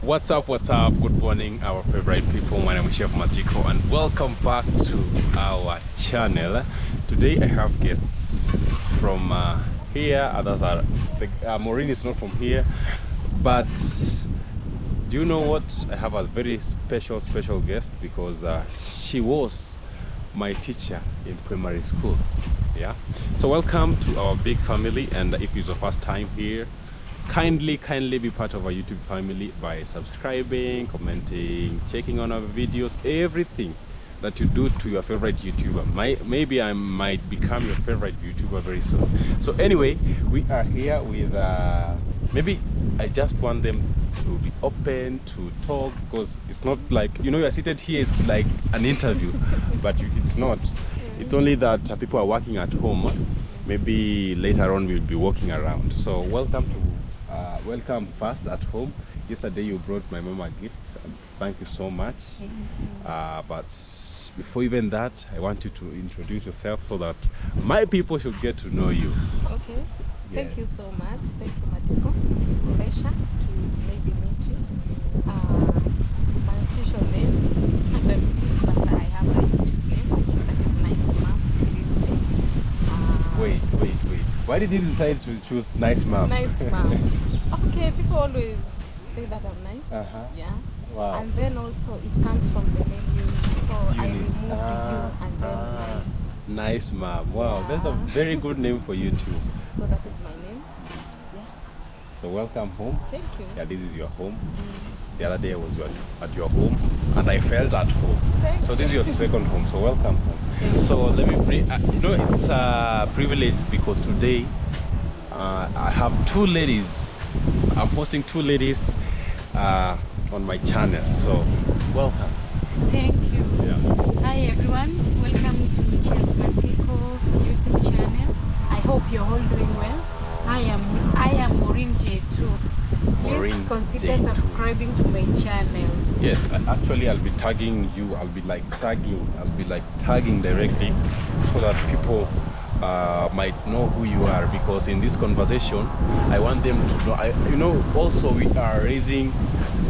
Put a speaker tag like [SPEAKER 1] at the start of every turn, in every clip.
[SPEAKER 1] What's up, good morning our favorite people. My name is Chef Matiko and welcome back to our channel. Today I have guests from here. Others are Maureen is not from here, but do you know what? I have a very special guest because she was my teacher in primary school. Yeah, so welcome to our big family, and if it's your first time here, kindly be part of our YouTube family by subscribing, commenting, checking on our videos, everything that you do to your favorite YouTuber. Maybe I might become your favorite YouTuber very soon. So anyway, we are here with maybe I just want them to be open to talk, because it's not like, you know, you're seated here, it's like an interview, but it's not. It's only that people are working at home. Maybe later on we'll be walking around. So welcome first at home. Yesterday you brought my mom a gift. Thank you so much. But before even that, I want you to introduce yourself so that my people should get to know you.
[SPEAKER 2] Okay. Yeah. Thank you so much. Thank you, Matiko. It's a pleasure to maybe meet you. My official names, and I'm pleased that I have a YouTube name. That is Nice Mom.
[SPEAKER 1] Wait. Why did you decide to choose Nice Mom?
[SPEAKER 2] Nice Mom. Okay, people always say that I'm nice. Yeah.
[SPEAKER 1] Wow.
[SPEAKER 2] And then also it comes from the name Eunice. So I removed you and then
[SPEAKER 1] Nice Mom. Wow,
[SPEAKER 2] yeah.
[SPEAKER 1] That's a very good name for you too.
[SPEAKER 2] So that is my name. Yeah.
[SPEAKER 1] So welcome home.
[SPEAKER 2] Thank you.
[SPEAKER 1] Yeah, this is your home. The other day I was at your home and I felt at home. So this is your second home. So welcome home. So let me bring, you know, it's a privilege because today I have two ladies. I'm posting two ladies on my channel. So welcome.
[SPEAKER 3] Thank you.
[SPEAKER 1] Yeah.
[SPEAKER 3] Hi everyone. Welcome to Chef Matiko YouTube channel. I hope you're all doing well. I am Maureen J2. Please consider subscribing to my channel.
[SPEAKER 1] Yes, actually I'll be tagging you. I'll be like tagging directly so that people might know who you are, because in this conversation I want them to know. You know, also we are raising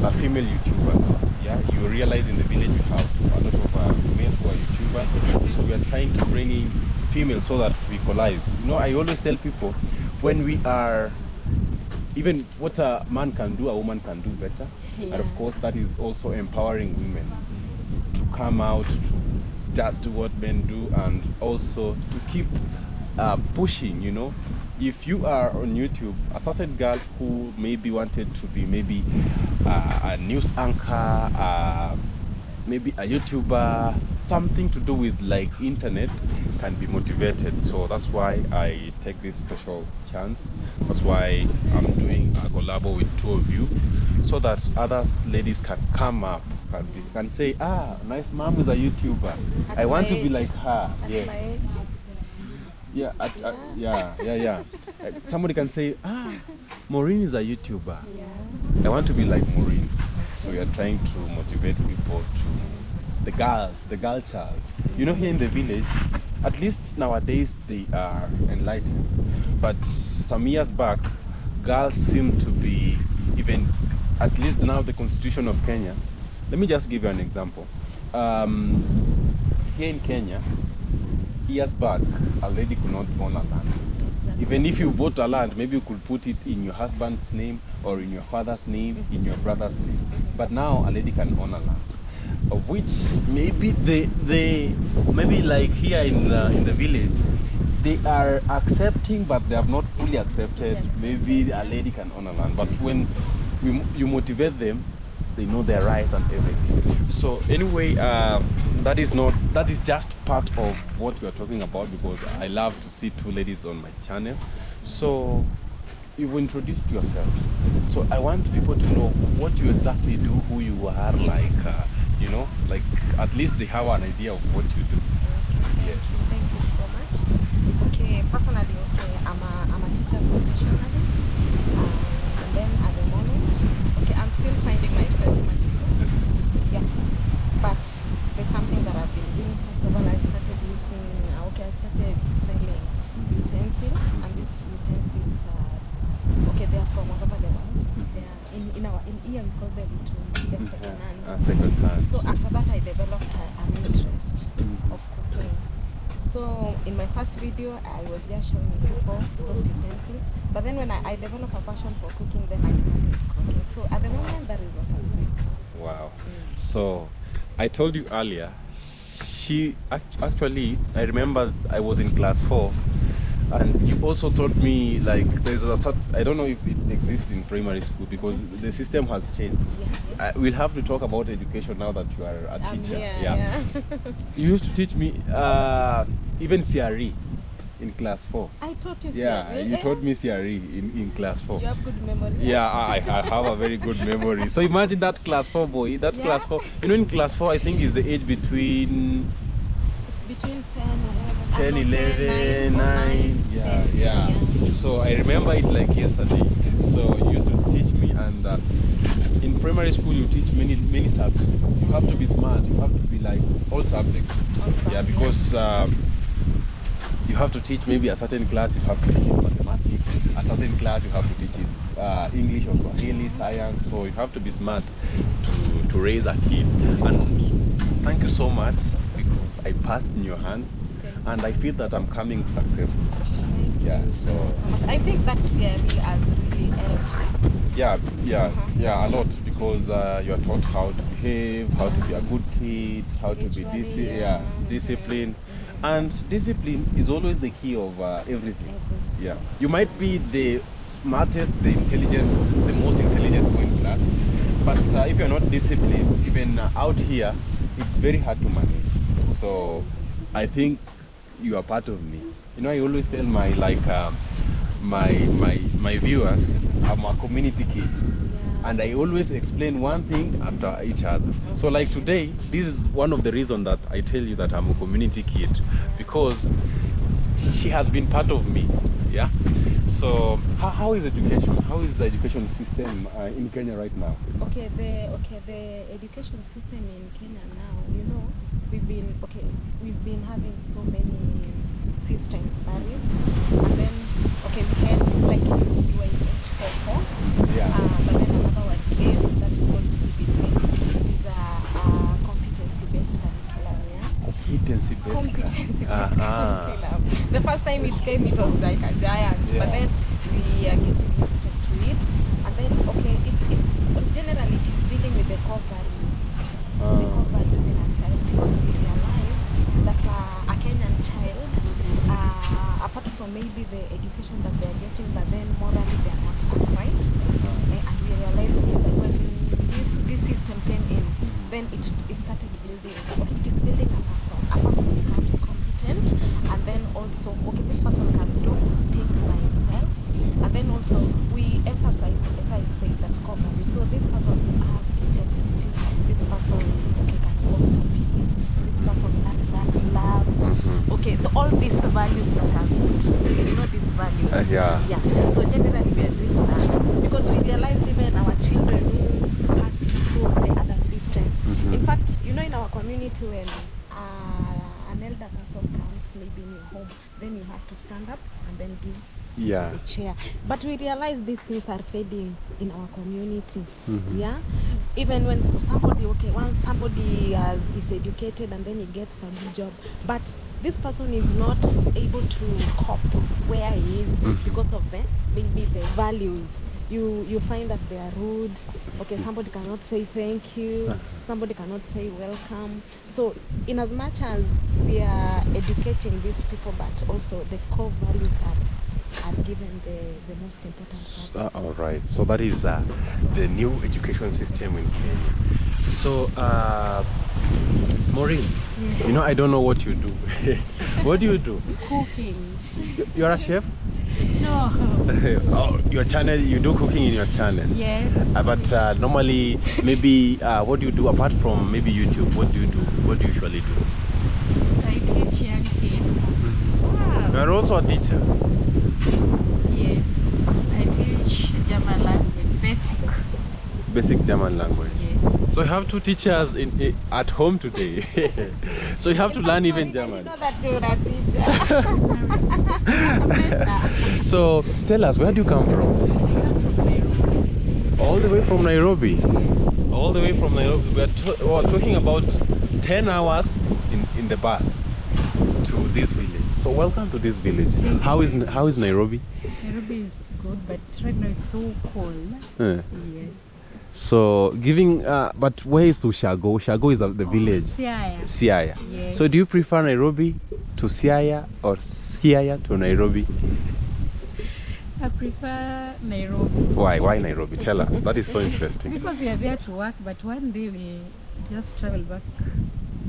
[SPEAKER 1] a female YouTuber. Yeah, you realize in the village we have a lot of male who are YouTubers, so we are trying to bring in females so that we equalize. You know, I always tell people, when we are, even what a man can do, a woman can do better. Yeah. And of course that is also empowering women to come out to just do what men do, and also to keep pushing. You know, if you are on YouTube, a certain girl who maybe wanted to be maybe a news anchor, maybe a YouTuber, something to do with like internet, can be motivated. So that's why I take this special chance. That's why I'm doing a collab with two of you, so that other ladies can come up, can say, Nice Mom is a YouTuber. I want to be like her. Yeah. Somebody can say, Maureen is a YouTuber. I want to be like Maureen. So we are trying to motivate people to the girl child. You know, here in the village, at least nowadays they are enlightened. But some years back, girls seem to be, even at least now the constitution of Kenya. Let me just give you an example. Here in Kenya, years back, a lady could not own a land. Even if you bought a land, maybe you could put it in your husband's name or in your father's name, in your brother's name. But now a lady can own a land, of which maybe maybe like here in the village, they are accepting, but they have not fully accepted. Maybe a lady can own a land, but when you motivate them, they know their rights and everything. So anyway, that is just part of what we are talking about, because I love to see two ladies on my channel. So you introduced yourself. So I want people to know what you exactly do, who you are, like you know, like at least they have an idea of what you do.
[SPEAKER 2] Yes. Thank you so much. Okay, personally, I'm a teacher professionally, and then at the moment, I'm still finding myself, Matiko. Yeah, but there's something that I've been doing. First of all, I started selling utensils, and these utensils are they're from all over the world. They are in yeah, we call them to the second hand.
[SPEAKER 1] Second hand.
[SPEAKER 2] So after that, I developed an interest
[SPEAKER 1] Mhm.
[SPEAKER 2] of cooking. So in my first video, I was just showing people those utensils. But then when I developed a passion for cooking, then I started cooking. So at the moment, that is what I'm doing.
[SPEAKER 1] Wow. So I told you earlier, she actually, I remember I was in class 4, and you also taught me, like, there's I don't know if it exists in primary school because the system has changed.
[SPEAKER 2] Yeah.
[SPEAKER 1] We'll have to talk about education now that you are a teacher.
[SPEAKER 2] Yeah.
[SPEAKER 1] You used to teach me even CRE in class 4.
[SPEAKER 2] I taught you.
[SPEAKER 1] Yeah, you taught me CRE in class 4.
[SPEAKER 2] You have good memory.
[SPEAKER 1] Yeah, I have a very good memory. So imagine that class 4 boy, class 4. You know, in class 4, I think is the age between...
[SPEAKER 2] It's between 10,
[SPEAKER 1] 10, 11, 9. Yeah. So I remember it like yesterday. So you used to teach me, and in primary school you teach many subjects. You have to be smart. You have to be like all subjects. Yeah, because you have to teach maybe a certain class. You have to teach it mathematics. A certain class you have to teach it English or Swahili, science. So you have to be smart to raise a kid. And thank you so much because I passed in your hands. And I feel that I'm coming successful. Yeah, so
[SPEAKER 2] I think that's really has really helped.
[SPEAKER 1] Yeah, a lot, because you are taught how to behave, how to be a good kid, how to be disciplined. And discipline is always the key of everything. Yeah, you might be the smartest, the intelligent, the most intelligent boy in class, but if you're not disciplined, even out here, it's very hard to manage. So I think you are part of me. You know, I always tell my my viewers, I'm a community kid, and I always explain one thing after each other. So like today, this is one of the reasons that I tell you that I'm a community kid, because she has been part of me. Yeah. So how is education? How is the education system in Kenya right now?
[SPEAKER 2] Okay, the education system in Kenya now, you know, we've been having so many systems, that is, and then we had like you were in 844, but then another one came that is called CBC. It is a competency-based curriculum. Competency-based curriculum. The first time it came, it was like a giant, but then we are getting used to it, and then it's generally it is dealing with the core values. The core values in a child, because we realized that a Kenyan child, apart from maybe the education that they are getting, but then morally they are not upright. And we realized that when this system came in, then it started building. It is building a person. A person becomes competent, and then also this person can do things by himself. And then also we emphasize, as I say, that core values. So this person have integrity. This person can foster peace. This person that's love. All these values that are good. You know these values. So generally we are doing that because we realize even our children who pass through the other system. In fact, you know, in our community, when an elder person comes maybe in your home, then you have to stand up and then give a chair. But we realize these things are fading in our community. Even when somebody once somebody is educated and then he gets a good job, but this person is not able to cope where he is because of maybe the values. You find that they are rude. Somebody cannot say thank you. Somebody cannot say welcome. So in as much as we are educating these people, but also the core values are given the most important part.
[SPEAKER 1] All right. So that is the new education system in Kenya. So Maureen, you know, I don't know what you do. What do you do?
[SPEAKER 3] Cooking.
[SPEAKER 1] You're a chef?
[SPEAKER 3] No.
[SPEAKER 1] Oh, your channel, you do cooking in your channel?
[SPEAKER 3] Yes.
[SPEAKER 1] But normally, maybe, what do you do apart from maybe YouTube? What do you do? What do you usually do?
[SPEAKER 3] I teach young kids.
[SPEAKER 2] Wow.
[SPEAKER 1] You are also a teacher?
[SPEAKER 3] Yes. I teach German language,
[SPEAKER 1] basic German language.
[SPEAKER 3] Yes.
[SPEAKER 1] So you have two teachers at home today. So you have to learn even German.
[SPEAKER 2] I didn't know that you're a teacher.
[SPEAKER 1] So tell us, where do you come from?
[SPEAKER 3] I come from Nairobi.
[SPEAKER 1] All the way from Nairobi. All the way from Nairobi. We are talking about 10 hours in the bus to this village. So welcome to this village. How is Nairobi?
[SPEAKER 3] Nairobi is good, but right now it's so cold. Yes.
[SPEAKER 1] So but where is Ushago? Ushago is the village. Siaya.
[SPEAKER 3] Yes.
[SPEAKER 1] So do you prefer Nairobi to Siaya or Siaya to Nairobi?
[SPEAKER 3] I prefer Nairobi.
[SPEAKER 1] Why Nairobi? Tell us. That is so interesting.
[SPEAKER 3] Because we are there to work, but one day we'll just travel back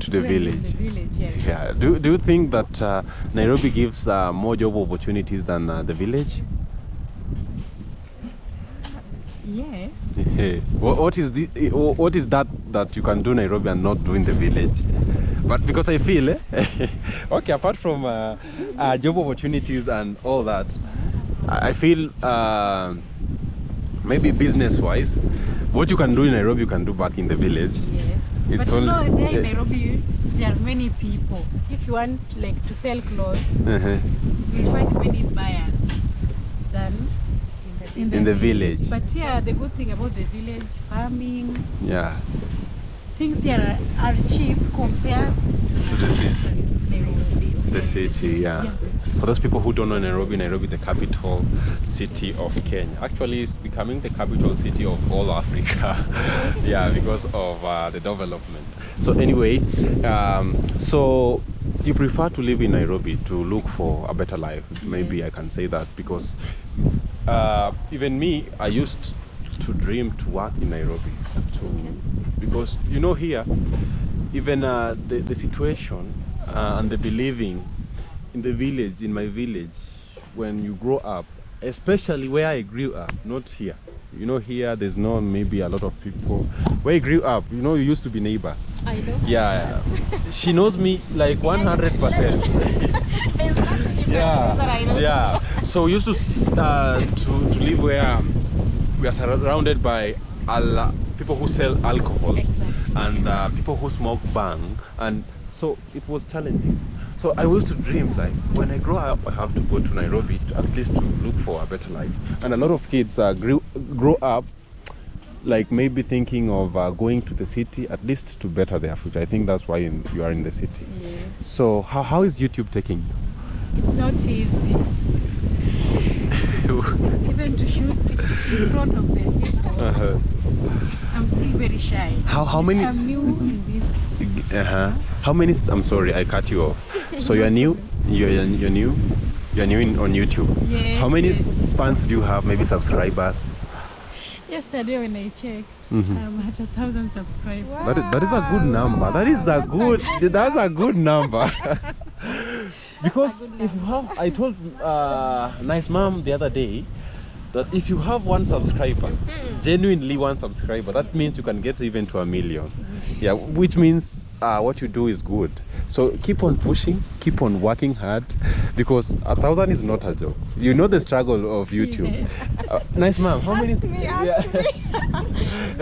[SPEAKER 1] to the village.
[SPEAKER 3] The village, yes.
[SPEAKER 1] Yeah. Do you think that Nairobi gives more job opportunities than the village?
[SPEAKER 3] Yes.
[SPEAKER 1] What is that you can do in Nairobi and not do in the village? But because I feel okay, apart from job opportunities and all that, I feel maybe business-wise, what you can do in Nairobi, you can do back in the village.
[SPEAKER 3] Yes.
[SPEAKER 1] It's
[SPEAKER 3] but there in Nairobi, there are many people. If you want to sell clothes, you'll find many buyers than in the village. But yeah, the good thing about the village, farming, things here are cheap compared to
[SPEAKER 1] the city.
[SPEAKER 3] Nairobi.
[SPEAKER 1] The city, yeah. For those people who don't know Nairobi, the capital city of Kenya. Actually, it's becoming the capital city of all Africa. Yeah, because of the development. So anyway, so you prefer to live in Nairobi to look for a better life. Maybe I can say that because even me, I used to dream to work in Nairobi because here, even the situation and the believing in the village, in my village, when you grow up, especially where I grew up, not here. Here there's not maybe a lot of people. Where I grew up, you used to be neighbors. I know. Yeah, she knows me like 100%. Yeah. So we used to live where we are surrounded by people who sell alcohol and people who smoke bang, and so it was challenging. So I used to dream like when I grow up I have to go to Nairobi at least to look for a better life. And a lot of kids grow up like maybe thinking of going to the city at least to better their future. I think that's why you are in the city.
[SPEAKER 3] Yes.
[SPEAKER 1] So how is YouTube taking you?
[SPEAKER 3] It's not easy. Even to shoot in front of the people. I'm still very shy.
[SPEAKER 1] How many?
[SPEAKER 3] I'm new in this.
[SPEAKER 1] How many? I'm sorry, I cut you off. So you're new. You're new. You're new on YouTube.
[SPEAKER 3] Yes.
[SPEAKER 1] How many fans do you have? Maybe subscribers?
[SPEAKER 3] Yesterday when I checked, I'm at 1,000 subscribers.
[SPEAKER 2] Wow.
[SPEAKER 1] That is a good number. That's a good number. Because if you have, I told Nice Mom the other day that if you have one subscriber, genuinely one subscriber, that means you can get even to 1 million. Yeah, which means what you do is good. So keep on pushing, keep on working hard, because 1,000 is not a joke. You know the struggle of YouTube.
[SPEAKER 3] Yes.
[SPEAKER 1] Nice Mom, how many?
[SPEAKER 2] Ask me.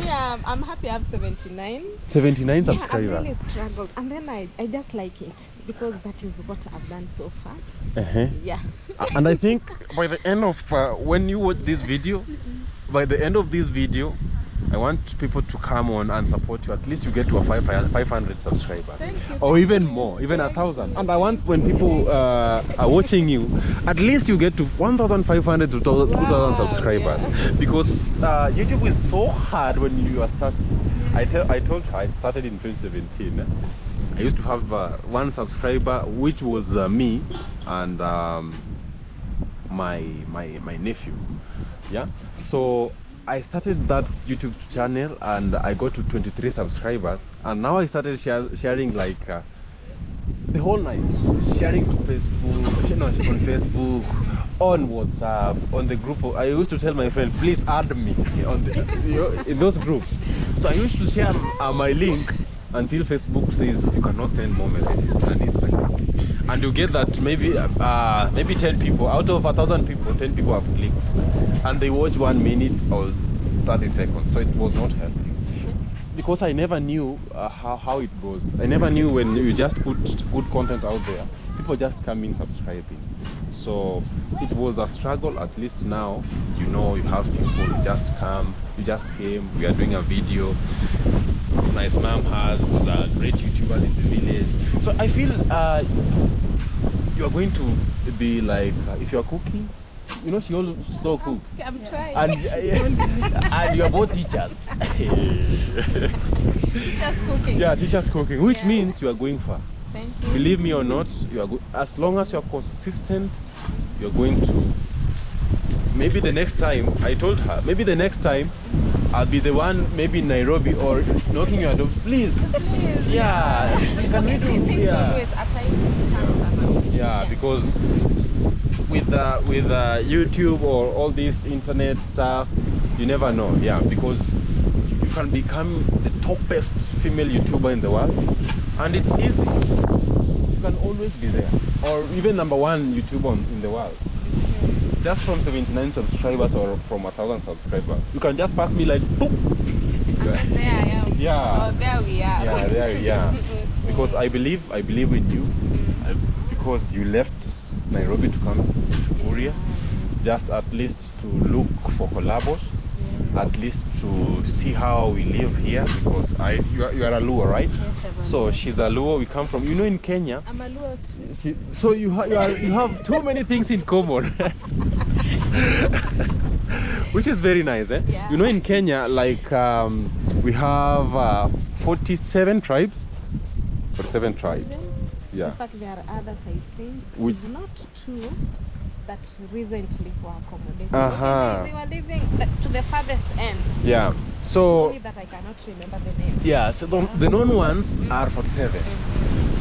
[SPEAKER 2] Yeah, I'm happy I have 79.
[SPEAKER 1] 79
[SPEAKER 2] Yeah,
[SPEAKER 1] subscribers.
[SPEAKER 2] I really struggled, and then I just like it because that is what I've done so far. Yeah.
[SPEAKER 1] And I think by the end of when you watch this video, by the end of this video, I want people to come on and support you. At least you get to a 500 subscribers.
[SPEAKER 2] Thank you.
[SPEAKER 1] Or even more, even 1,000. And I want when people are watching you, at least you get to 1,500 to 2,000 subscribers.
[SPEAKER 2] Yeah.
[SPEAKER 1] Because YouTube is so hard when you are starting. I told her I started in 2017. I used to have one subscriber, which was me and my nephew. Yeah. So I started that YouTube channel and I got to 23 subscribers, and now I started sharing like the whole night, sharing to Facebook, on Facebook, on WhatsApp, on the group. I used to tell my friend, please add me on in those groups. So I used to share my link until Facebook says you cannot send more messages on Instagram. And you get that maybe 10 people out of 1,000 people, 10 people have clicked and they watch 1 minute or 30 seconds. So it was not helping because I never knew how it goes. I never knew when you just put good content out there, people just come in subscribing. So it was a struggle. At least now, you know, you have people, you just come, you just came, we are doing a video. My mom has great YouTubers in the village. So I feel you are going to be like, if you are cooking, you know, she also cooks.
[SPEAKER 2] I'm trying.
[SPEAKER 1] And you are both teachers.
[SPEAKER 2] Teachers cooking.
[SPEAKER 1] Yeah, teachers cooking, which means you are going far.
[SPEAKER 2] Thank you.
[SPEAKER 1] Believe me or not, you are as long as you are consistent, you are going to. Maybe the next time, I told her, maybe the next time I'll be the one, maybe in Nairobi or knocking your door. Please.
[SPEAKER 2] Please.
[SPEAKER 1] Yeah. Can we do?
[SPEAKER 2] Things always at times chance around.
[SPEAKER 1] Yeah, because with YouTube or all this internet stuff, you never know. Yeah, because you can become the topest female YouTuber in the world, and it's easy. You can always be there, or even #1 YouTuber in the world. Just from 79 subscribers or from 1,000 subscribers, you can just pass me like boop.
[SPEAKER 2] And then there I am.
[SPEAKER 1] Yeah.
[SPEAKER 2] Oh, there we are.
[SPEAKER 1] Yeah, there we are. Because I believe in you. Because you left Nairobi to come to Korea, just at least to look for collabos, at least to see how we live here. Because you are a Luo, right?
[SPEAKER 3] Yes,
[SPEAKER 1] So she's a Luo. We come from, you know, in Kenya.
[SPEAKER 2] I'm a Luo too.
[SPEAKER 1] So you have too many things in common. Which is very nice, eh?
[SPEAKER 2] Yeah.
[SPEAKER 1] You know, in Kenya, like we have 47 tribes. 47 tribes. Yeah.
[SPEAKER 3] In fact, there are others, I think,
[SPEAKER 1] Which,
[SPEAKER 3] not two, that recently were accommodated.
[SPEAKER 2] They were living to the farthest end.
[SPEAKER 1] yeah. So
[SPEAKER 3] Sorry that I cannot remember the names.
[SPEAKER 1] yeah, so the known ones are 47,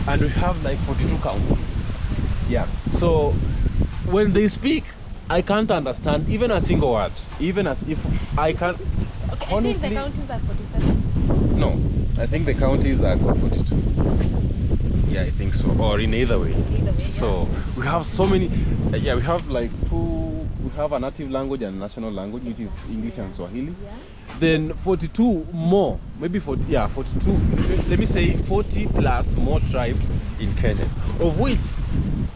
[SPEAKER 1] and we have like 42 counties. Yeah. So when they speak, I can't understand even a single word. Even as if I can't.
[SPEAKER 2] Okay,
[SPEAKER 1] Honestly,
[SPEAKER 2] I think the counties are 47.
[SPEAKER 1] no, I think the counties are 42. Yeah, I think so. Or in either way.
[SPEAKER 2] Either way,
[SPEAKER 1] So we have so many. Yeah, we have like two. We have a native language and a national language, which is English and Swahili.
[SPEAKER 2] Yeah.
[SPEAKER 1] Then 42 more, maybe 40. Yeah, 42. Let me say 40 plus more tribes in Kenya, of which,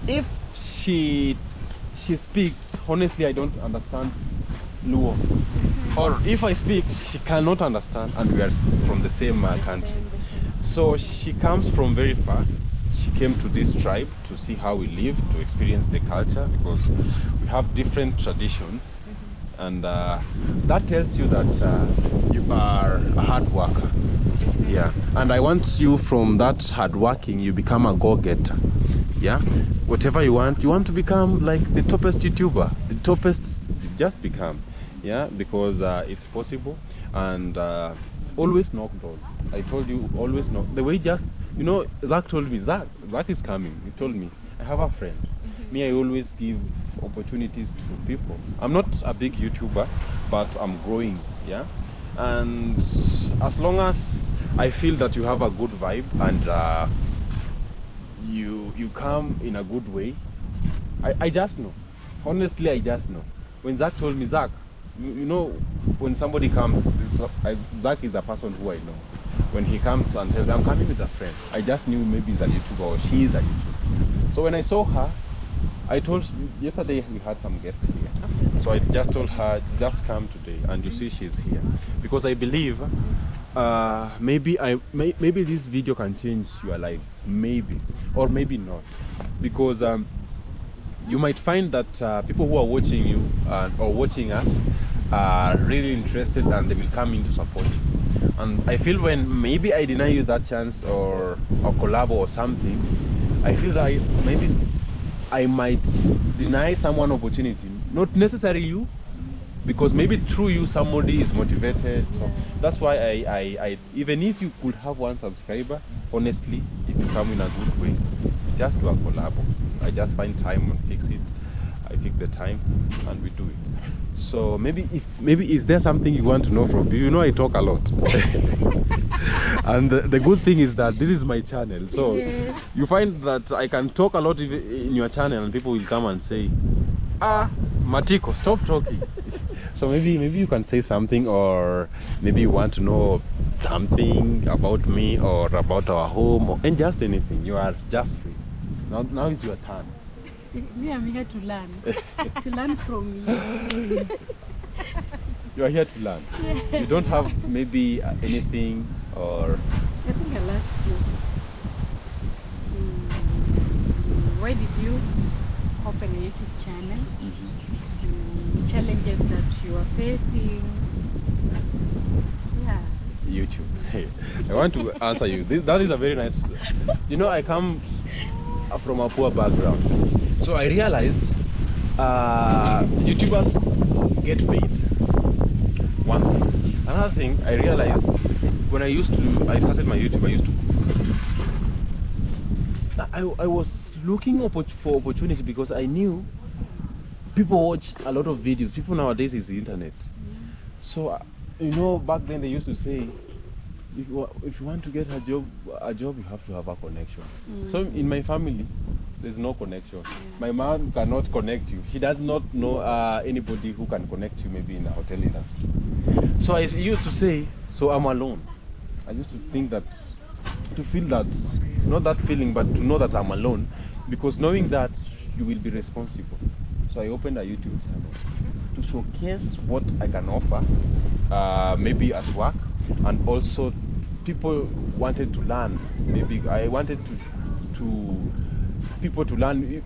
[SPEAKER 1] if she speaks, honestly, I don't understand Luo. Or if I speak, she cannot understand, and we are from the same country. So she comes from very far. She came to this tribe to see how we live, to experience the culture, because we have different traditions. And that tells you that you are a hard worker. Yeah. And I want you, from that hard working, you become a go-getter. Yeah. Whatever you want to become like the toppest YouTuber, the toppest, just become. Yeah, because it's possible. And always knock doors. I told you, always knock. The way, just, you know, Zach told me, Zach is coming. He told me, I have a friend. Me, I always give opportunities to people. I'm not a big YouTuber, but I'm growing. Yeah. And as long as I feel that you have a good vibe and you come in a good way, I just know. Honestly, I just know. When Zach told me, Zach, you know, when somebody comes, Zach is a person who I know. When he comes and tells me, I'm coming with a friend, I just knew maybe he's a YouTuber or she is a YouTuber. So when I saw her, I told, yesterday we had some guests here. So I just told her, just come today, and you see she's here. Because I believe maybe this video can change your lives. Maybe. Or maybe not. Because you might find that people who are watching you or watching us are really interested, and they will come in to support you. And I feel when maybe I deny you that chance or a collab or something, I feel that maybe I might deny someone opportunity. Not necessarily you, because maybe through you somebody is motivated. So that's why I even if you could have 1 subscriber, honestly, if you come in a good way, just do a collab. I just find time and fix it. I fix the time and we do it. So maybe is there something you want to know from me? You know, I talk a lot. And the good thing is that this is my channel. So you find that I can talk a lot in your channel, and people will come and say, Matiko, stop talking. So maybe you can say something, or maybe you want to know something about me or about our home, and just anything. You are just free. Now it's your turn.
[SPEAKER 3] Me, I'm here to learn. To learn from you.
[SPEAKER 1] You are here to learn. You don't have maybe anything or...
[SPEAKER 3] I think I'll ask you. Why did you open a YouTube channel? Challenges that you are facing? Yeah.
[SPEAKER 1] YouTube. I want to answer you. That is a very nice... You know, I come from a poor background. So I realized YouTubers get paid. One thing. Another thing I realized when I started my YouTube, I was looking for opportunity because I knew people watch a lot of videos. People nowadays is the internet. So you know, back then they used to say, if you want to get a job, you have to have a connection. So in my family, there's no connection. My mom cannot connect you. She does not know anybody who can connect you, maybe in the hotel industry. So I used to say, so I'm alone. I used to think that, to feel that, not that feeling, but to know that I'm alone, because knowing that you will be responsible. So I opened a YouTube channel to showcase what I can offer, maybe at work, and also people wanted to learn. Maybe I wanted people to learn.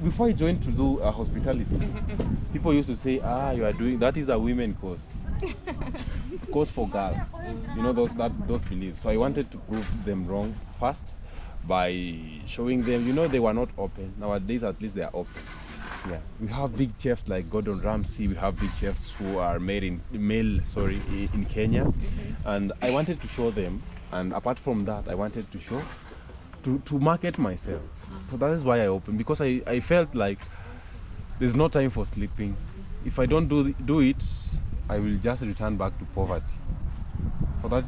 [SPEAKER 1] Before I joined to do hospitality, people used to say, you are doing, that is a women course. Course for girls. You know, those beliefs. So I wanted to prove them wrong first by showing them, you know, they were not open. Nowadays, at least they are open. Yeah, we have big chefs like Gordon Ramsay. We have big chefs who are made in Kenya, and I wanted to show them. And apart from that, I wanted to show to market myself. So that is why I opened, because I felt like there's no time for sleeping. If I don't do it, I will just return back to poverty. So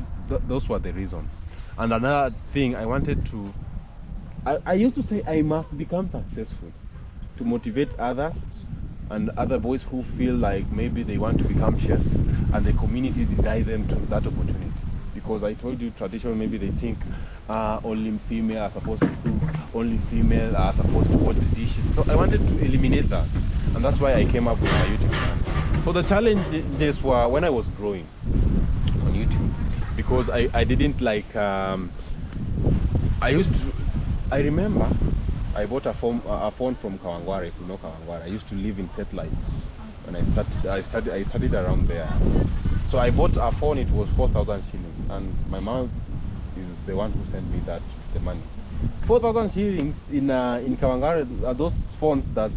[SPEAKER 1] those were the reasons. And another thing, I wanted to, I used to say I must become successful to motivate others and other boys who feel like maybe they want to become chefs and the community deny them to that opportunity. Because I told you, traditional, maybe they think only female are supposed to cook, only female are supposed to wash the dishes. So I wanted to eliminate that, and that's why I came up with my YouTube channel. So the challenges were when I was growing on YouTube, because I didn't like, I remember I bought a phone from Kawangware, if you know Kawangware. I used to live in Satellites when I studied around there. So I bought a phone, it was 4,000 shillings, and my mom is the one who sent me the money. 4,000 shillings in Kawangware are those phones that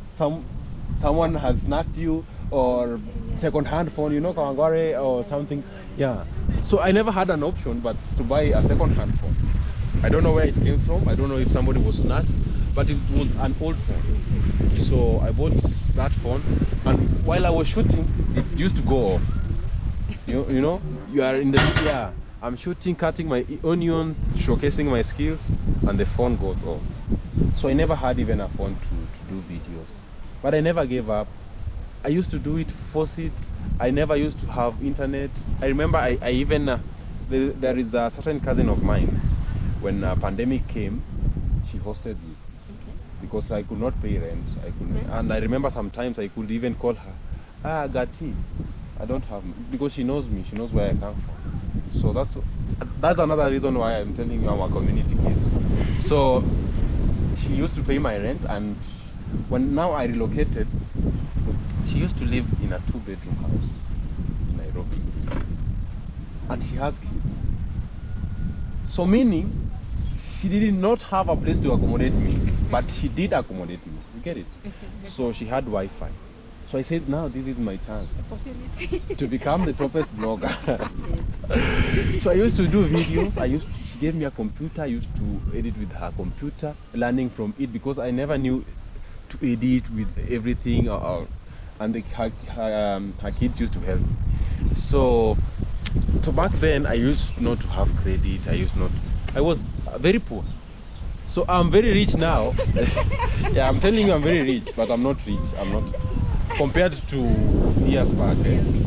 [SPEAKER 1] someone has snagged you, or second-hand phone, you know, Kawangware or something. Yeah. So I never had an option but to buy a second-hand phone. I don't know where it came from. I don't know if somebody was snatched, but it was an old phone. So I bought that phone, and while I was shooting, it used to go off. You know, you are in the I'm shooting, cutting my onion, showcasing my skills, and the phone goes off. So I never had even a phone to do videos, but I never gave up. I used to do it, force it. I never used to have internet. I remember I even there is a certain cousin of mine. When a pandemic came, she hosted me because I could not pay rent. And I remember sometimes I could even call her, Gati, I don't have, because she knows me, she knows where I come from. So that's another reason why I'm telling you I'm a community kid. So she used to pay my rent, and when now I relocated, she used to live in a 2-bedroom house in Nairobi, and she has kids. So meaning, she did not have a place to accommodate me, but she did accommodate me. You get it? So she had Wi-Fi. So I said, now this is my chance to become the toppest blogger. Yes. So I used to do videos. She gave me a computer. I used to edit with her computer, learning from it, because I never knew to edit with everything. And her kids used to help me. So back then I used not to have credit. I was very poor. So I'm very rich now. Yeah, I'm telling you I'm very rich, but I'm not rich. I'm not compared to years back.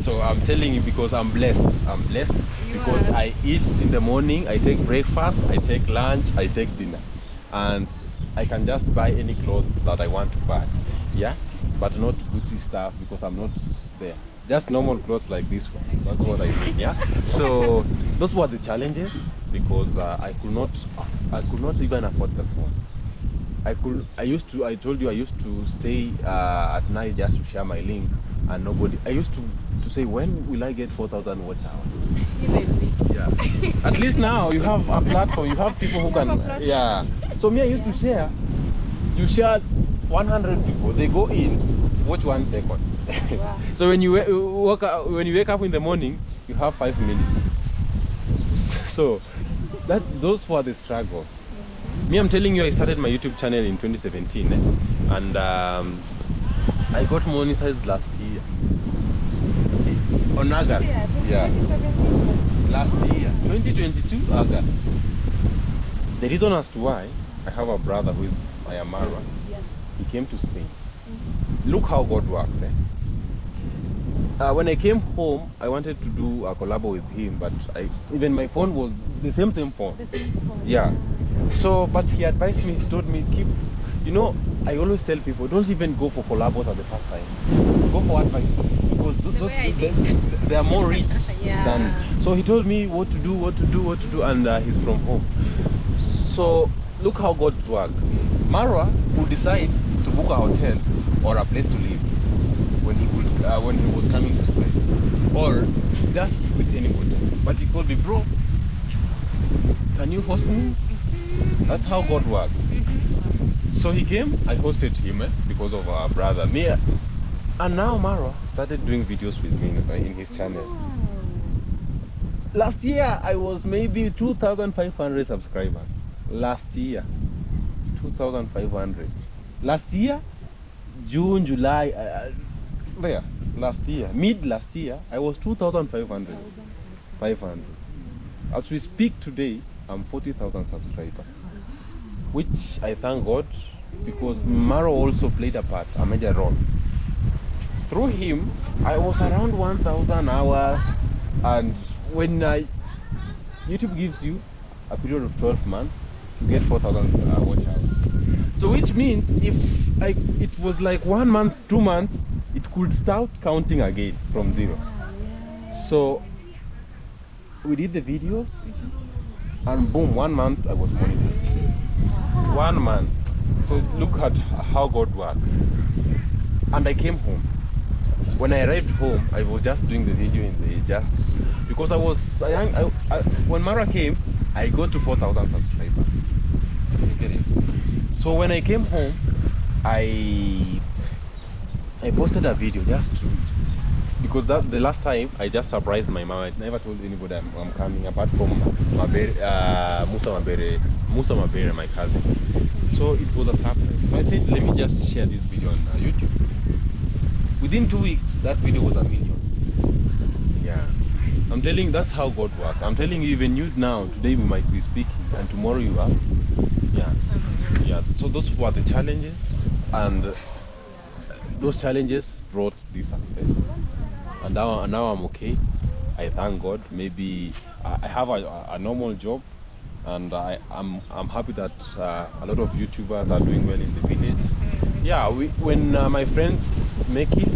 [SPEAKER 1] So I'm telling you because I'm blessed. I'm blessed because I eat in the morning, I take breakfast, I take lunch, I take dinner. And I can just buy any clothes that I want to buy, yeah, but not Gucci stuff because I'm not there. Just normal clothes like this one. That's what I mean, yeah. So those were the challenges because I could not even afford the phone. I told you I used to stay at night just to share my link, and nobody. I used to say, when will I get 4,000 watch hours? Yeah. At least now you have a platform. You have people who can. Yeah. So me, I used to share. You share 100 people. They go in, watch 1 second. Wow. So when you wake up in the morning, you have 5 minutes. So those were the struggles. Me, I'm telling you, I started my YouTube channel in 2017, and I got monetized last year on August. Yeah, last year, 2022 August. The reason as to why, I have a brother who is Mayamara. He came to Spain. Look how God works. When I came home, I wanted to do a collab with him, but even my phone was the same phone. The same phone. Yeah. So, but he advised me. He told me, I always tell people, don't even go for collabos at the first time. Go for advices because they are more rich than. So he told me what to do, and he's from home. So look how God works. Marwa would decide to book a hotel or a place to live when he was coming to Spain, or just with anybody. But he called me, bro, can you host me? That's how God works. So he came, I hosted him because of our brother. Me, and now Marwa started doing videos with me in his channel. Last year, I was maybe 2,500 subscribers. Last year, 2,500. Last year, June, July, last year, mid last year, I was 2,500. 500. As we speak today, I'm 40,000 subscribers, which I thank God because Maro also played a part, a major role. Through him, I was around 1,000 hours, and when YouTube gives you a period of 12 months to get 4,000 watch hours. So which means if it was like 1 month, 2 months, it could start counting again from 0. So we did the videos, and boom, 1 month I was monetized. 1 month. So look at how God works. And I came home. When I arrived home, I was just doing the video because when Mara came, I got to 4,000 subscribers. You get it? So when I came home, I posted a video because the last time I just surprised my mom. I never told anybody I'm coming apart from Musa Mabere, my cousin. So it was a surprise. So I said, let me just share this video on YouTube. Within 2 weeks, that video was 1 million. Yeah. I'm telling you, that's how God works. I'm telling you, even you now, today we might be speaking, and tomorrow you are. Yeah. Yeah. So those were the challenges, and those challenges brought this success. And now I'm okay. I thank God. Maybe I have a normal job, and I'm happy that a lot of YouTubers are doing well in the village. Yeah, when my friends make it,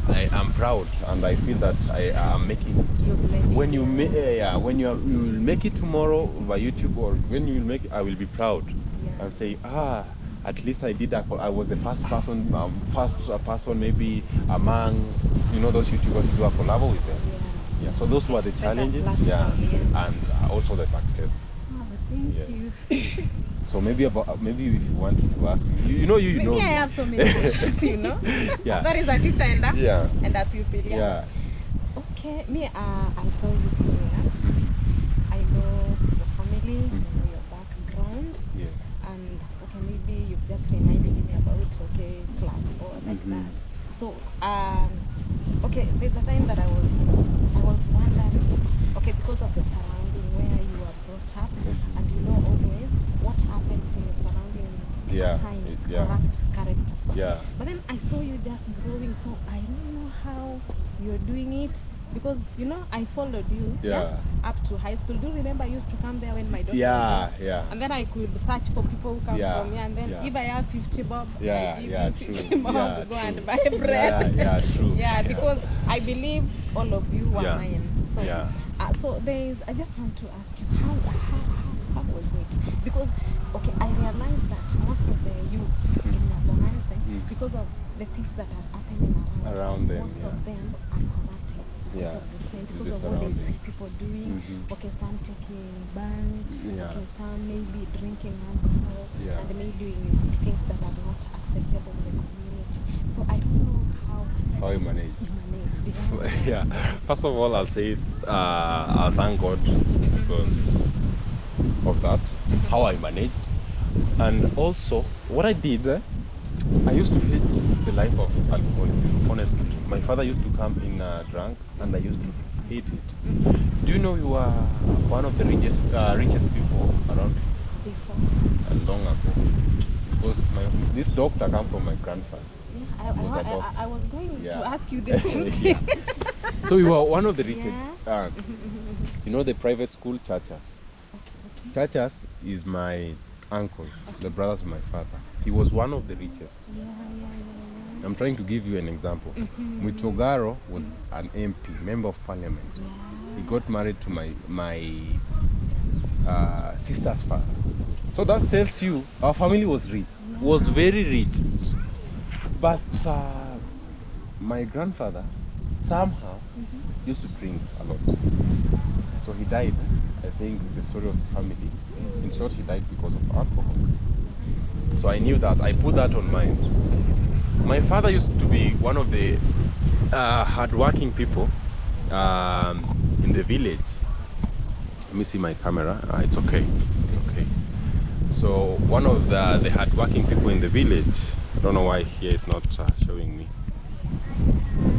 [SPEAKER 1] I am proud, and I feel that I am making it. When you will make it tomorrow by YouTube, or when you will make it, I will be proud and say, at least I did that. I was the first person maybe among those YouTubers to do a collab with them. Yeah. So those were the challenges. Yeah, and also the success.
[SPEAKER 3] Thank you.
[SPEAKER 1] So maybe if you want to ask me, you know.
[SPEAKER 2] Maybe I have so many questions,
[SPEAKER 1] Yeah.
[SPEAKER 2] That is a teacher and a pupil.
[SPEAKER 1] Yeah.
[SPEAKER 2] Okay, me, I saw you here. I know your family, I know your background.
[SPEAKER 1] Yes.
[SPEAKER 2] And okay, maybe you've just reminded me about class or like that. So okay, there's a time that I was wondering, because of the surrounding where you were brought up, and always what happens in your surrounding at times corrupt character.
[SPEAKER 1] Yeah.
[SPEAKER 2] But then I saw you just growing, so I don't know how you're doing it. because you know I followed you up to high school. Do you remember I used to come there when my daughter was there? And then I could search for people who come from here, and then if I have 50 bob, I give you 50 bob to go and buy bread. Because I believe all of you were mine. So so I just want to ask you, how was it? Because okay, I realized that most of the youths in Nairobi, because of the things that are happening around them, most of them are corrupted because of the same, because of what they see people doing. Okay, some taking bang, okay, some maybe drinking alcohol, and maybe doing things that are not acceptable in the community. So I don't know how you manage.
[SPEAKER 1] First of all, I'll say I'll thank God because of that, how I managed. And also what I did, I used to hate the life of alcohol, honestly. My father used to come in drunk and I used to hate it. Do you know you are one of the richest people around
[SPEAKER 2] before?
[SPEAKER 1] Long ago, because this doctor came from my grandfather.
[SPEAKER 2] I was going to ask you the same thing.
[SPEAKER 1] So we were one of the richest. You know the private school Churches. Churches is my uncle, the brothers of my father. He was one of the richest. I'm trying to give you an example. Muchogaro was an MP, member of parliament. He got married to my sister's father. So that tells you our family was rich, was very rich. But my grandfather somehow used to drink a lot. So he died. I think the story of the family. In short, he died because of alcohol. So I knew that. I put that on mind. My father used to be one of the hardworking people in the village. Let me see my camera. It's okay. It's okay. So one of the hardworking people in the village. I don't know why here it's not showing me.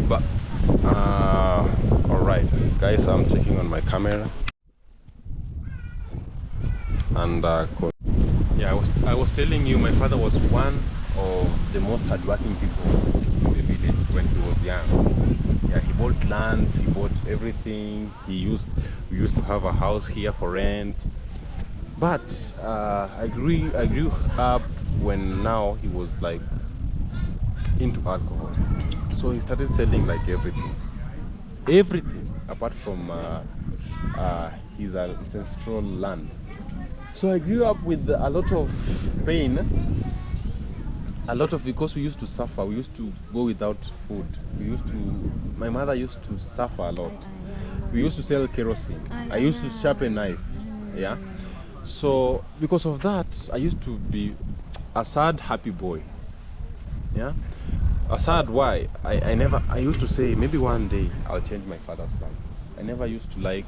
[SPEAKER 1] But all right, guys, I'm checking on my camera. And I was telling you, my father was one of the most hardworking people in the village when he was young. Yeah, he bought lands, he bought everything. We used to have a house here for rent. But I grew up when now he was like into alcohol. So he started selling like everything apart from his ancestral land. So I grew up with a lot of pain, because we used to suffer. We used to go without food. My mother used to suffer a lot. We used to sell kerosene. I used to sharpen knives. Yeah. So because of that, I used to be a sad, happy boy. Yeah. A sad why? I used to say maybe one day I'll change my father's life. I never used to like.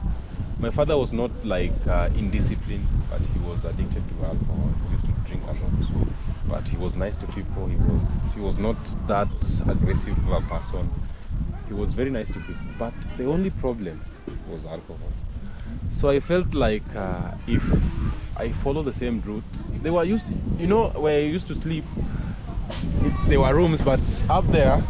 [SPEAKER 1] My father was not like indisciplined, but he was addicted to alcohol. He used to drink a lot, but he was nice to people. He was not that aggressive a person. He was very nice to people, but the only problem was alcohol. So I felt like if I follow the same route, they were used, you know, where I used to sleep, there were rooms, but up there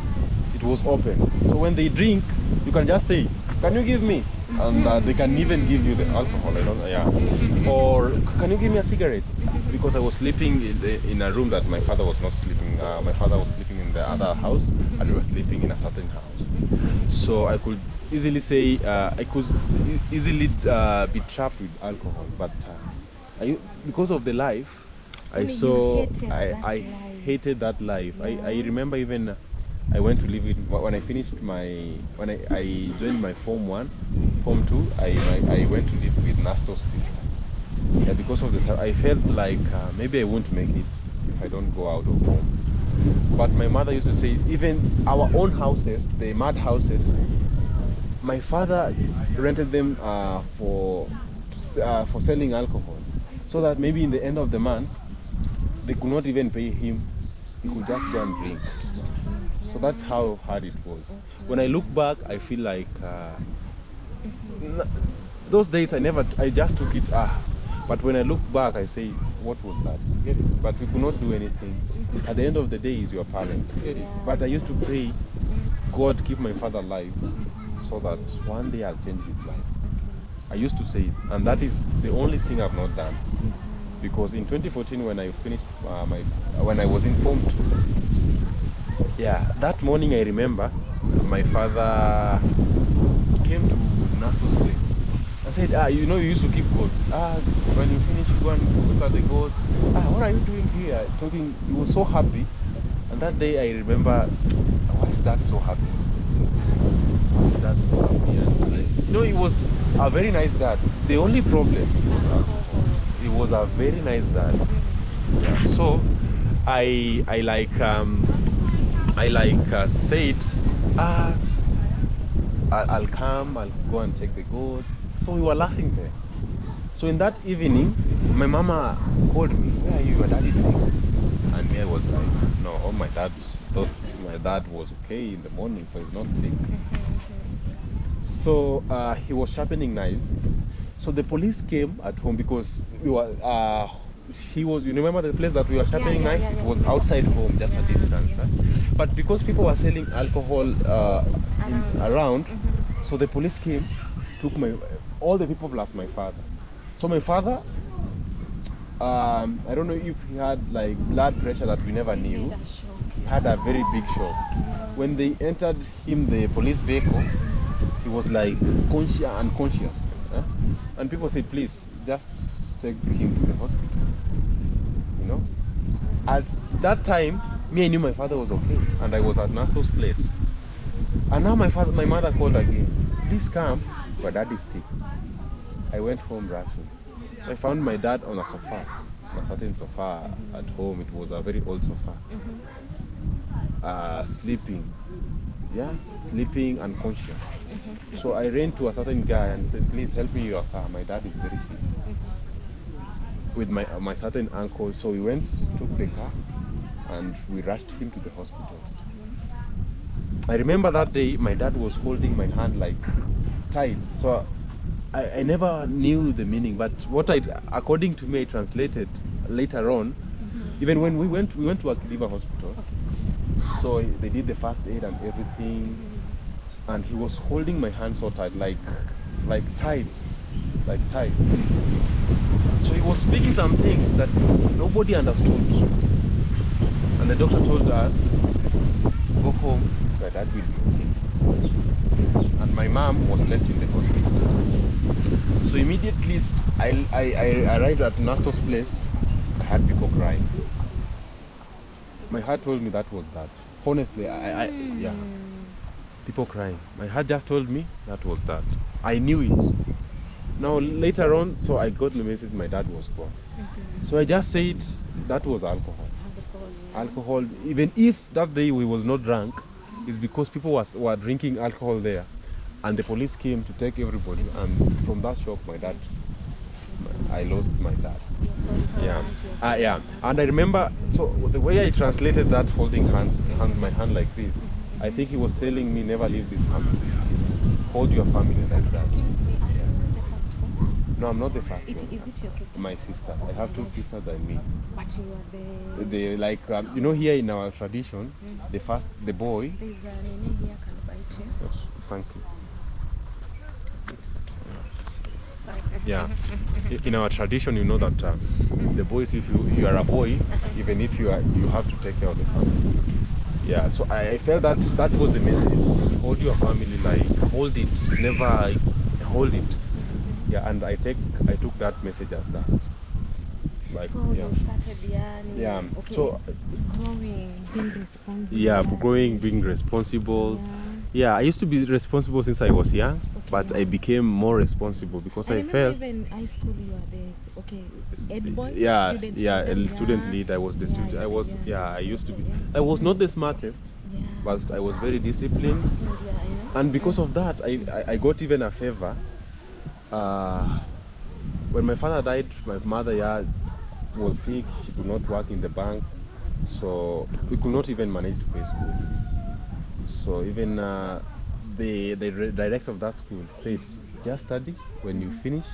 [SPEAKER 1] it was open. So when they drink, you can just say, "Can you give me?" And they can even give you the alcohol. I don't know, or "Can you give me a cigarette?" Because I was sleeping in a room that my father was not sleeping. My father was sleeping in the other house, and we were sleeping in a certain house. So I could easily say easily be trapped with alcohol. But because of the life I saw, I hated that life. I remember even I went to live with, when I finished when I joined my Form 1, Form 2, I went to live with Nasto's sister. Yeah, because of this, I felt like maybe I won't make it if I don't go out of home. But my mother used to say, even our own houses, the mud houses, my father rented them for selling alcohol, so that maybe in the end of the month, they could not even pay him. He could just go and drink. So that's how hard it was. When I look back, I feel like those days I just took it. But when I look back, I say, what was that? Get it? But we could not do anything. At the end of the day, he's your parent. Get it? But I used to pray, God, keep my father alive, so that one day I'll change his life. I used to say it, and that is the only thing I've not done. Because in 2014, when I finished when I was in Form 2, yeah, that morning I remember my father came to Nasto's place and said, you know, you used to keep goats. When you finish, go and look at the goats. What are you doing here? Talking. He was so happy, and that day I remember, why is that so happy? Why is that so happy? And you know, he was a very nice dad. The only problem, he was a very nice dad. Yeah. So I said, I'll come, I'll go and take the goats. So we were laughing there. So in that evening, my mama called me, where are you? Your dad is sick. And me, I was like, no, my dad was okay in the morning, so he's not sick. So he was sharpening knives. So the police came at home because we were, you remember the place that we were sharpening knife? It was outside home, just a distance. But because people were selling alcohol around, so the police came, took all the people plus my father. So my father, I don't know if he had like blood pressure that we never knew. He had a very big shock. When they entered the police vehicle, he was like unconscious. And people said, please, just take him to the hospital. You know? At that time, I knew my father was okay, and I was at Nasto's place. And now my mother called again. Please come, but dad is sick. I went home rushing. So I found my dad on a sofa, a certain sofa at home. It was a very old sofa. Sleeping. Yeah, sleeping unconscious. So I ran to a certain guy and said, please help me your car. My dad is very sick. With my certain uncle. So we went, took the car, and we rushed him to the hospital. I remember that day my dad was holding my hand like tight. So I never knew the meaning, but according to me, I translated later on. Even when we went to Akidiba hospital. So they did the first aid and everything, and he was holding my hand so tight, like tight. So he was speaking some things that nobody understood, and the doctor told us, go home, my dad will be okay. And my mom was left in the hospital. So immediately I arrived at Nasto's place. I had people crying. My heart told me that was that. Honestly, yeah. People crying. My heart just told me that was that. I knew it. Now later on, so I got the message my dad was gone. So I just said that was alcohol. Alcohol, even if that day we was not drunk, it's because people were drinking alcohol there. And the police came to take everybody. And from that shock, I lost my dad. Yeah. And I remember, so the way I translated that holding my hand like this, I think he was telling me never leave this family. Hold your family like that.
[SPEAKER 2] Excuse me, are you the first one?
[SPEAKER 1] No, I'm not the first one.
[SPEAKER 2] Is it your sister?
[SPEAKER 1] My sister. I have two sisters than me.
[SPEAKER 2] But you are
[SPEAKER 1] They like, you know, here in our tradition, the boy.
[SPEAKER 2] There's a nene here, can bite you.
[SPEAKER 1] Yes, thank you.
[SPEAKER 2] Sorry.
[SPEAKER 1] Yeah, in our tradition, you know that the boys, if you are a boy, even if you have to take care of the family. Yeah, so I felt that was the message. Hold your family, like hold it, never hold it. Yeah, and I took that message as that. Like,
[SPEAKER 2] so you started okay,
[SPEAKER 1] so
[SPEAKER 2] growing, being responsible.
[SPEAKER 1] Yeah, growing, being responsible. Yeah, I used to be responsible since I was young, but I became more responsible because I felt.
[SPEAKER 2] Even high school, you are head boy.
[SPEAKER 1] Student lead. I was the student. I used to be. I was not the smartest, but I was very disciplined. And because of that, I got even a favor. When my father died, my mother was sick. She could not work in the bank, so we could not even manage to pay school. So even the director of that school said, just study. When you finish,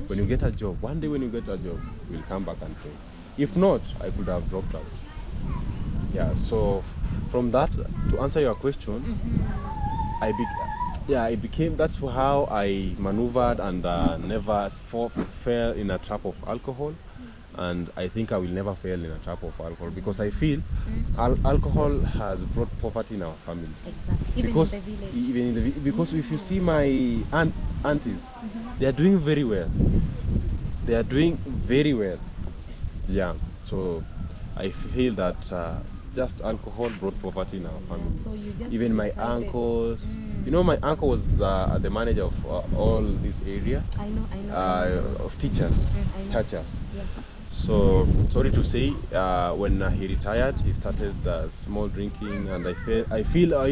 [SPEAKER 1] when you get a job, one day when you get a job, we'll come back and pay. If not, I could have dropped out. Yeah, so from that, to answer your question, yeah, it became, that's how I maneuvered and never fell in a trap of alcohol. And I think I will never fail in a trap of alcohol, because I feel alcohol has brought poverty in our family.
[SPEAKER 2] Exactly. Even
[SPEAKER 1] Because
[SPEAKER 2] in the village.
[SPEAKER 1] even in the because if you see my aunties, they are doing very well. They are doing very well. Yeah. So I feel that just alcohol brought poverty in our family.
[SPEAKER 2] So you just
[SPEAKER 1] Even my
[SPEAKER 2] decided-
[SPEAKER 1] uncles, you know, my uncle was the manager of all this area.
[SPEAKER 2] I know.
[SPEAKER 1] Of teachers,
[SPEAKER 2] I know.
[SPEAKER 1] teachers.
[SPEAKER 2] Yeah.
[SPEAKER 1] So sorry to say, when he retired, he started small drinking, and I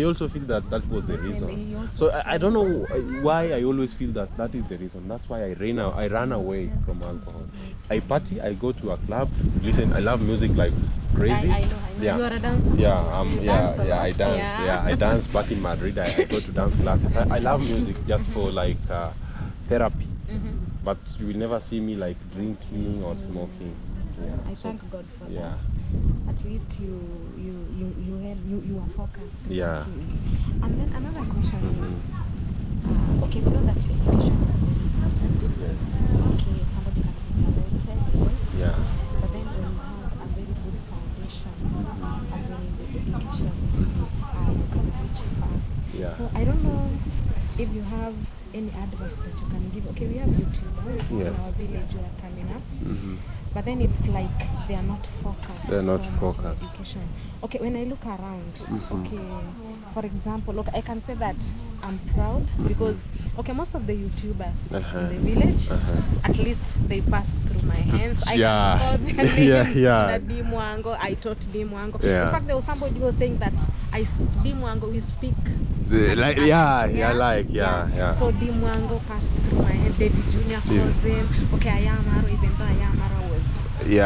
[SPEAKER 1] also feel that was the
[SPEAKER 2] Same, he
[SPEAKER 1] reason.
[SPEAKER 2] also
[SPEAKER 1] So I don't know why I always feel that is the reason. That's why I ran away from alcohol. I party, I go to a club, listen. I love music like crazy.
[SPEAKER 2] I know.
[SPEAKER 1] Yeah.
[SPEAKER 2] You are a dancer.
[SPEAKER 1] Yeah,
[SPEAKER 2] You dance a
[SPEAKER 1] I
[SPEAKER 2] lot.
[SPEAKER 1] dance. Yeah, I dance back in Madrid. I go to dance classes. I love music just for like therapy. But you will never see me like drinking or smoking. Yeah.
[SPEAKER 2] I thank God for
[SPEAKER 1] yeah.
[SPEAKER 2] that. At least you are focused.
[SPEAKER 1] Yeah.
[SPEAKER 2] And then another question is, okay, we know that education is very important. Okay, somebody can be talented, yes.
[SPEAKER 1] Yeah.
[SPEAKER 2] But then when you have a very good foundation, as in education, you can reach far.
[SPEAKER 1] Yeah.
[SPEAKER 2] So I don't know if you have any advice that you can give. Okay, we have YouTubers in our village who are coming up. But then it's like they are not focused.
[SPEAKER 1] They're not
[SPEAKER 2] so much on
[SPEAKER 1] focused.
[SPEAKER 2] education. Okay, when I look around, okay, for example, look, I can say that I'm proud because, okay, most of the YouTubers in the village, at least they passed through my hands. I can call their names. Dimwango, I taught Dimwango.
[SPEAKER 1] Yeah.
[SPEAKER 2] In fact, there was somebody who was saying that Dimwango, we speak.
[SPEAKER 1] So
[SPEAKER 2] Dimwango passed through my head. David Jr. called them. Okay, Ayamaro, even though Ayamaro was okay.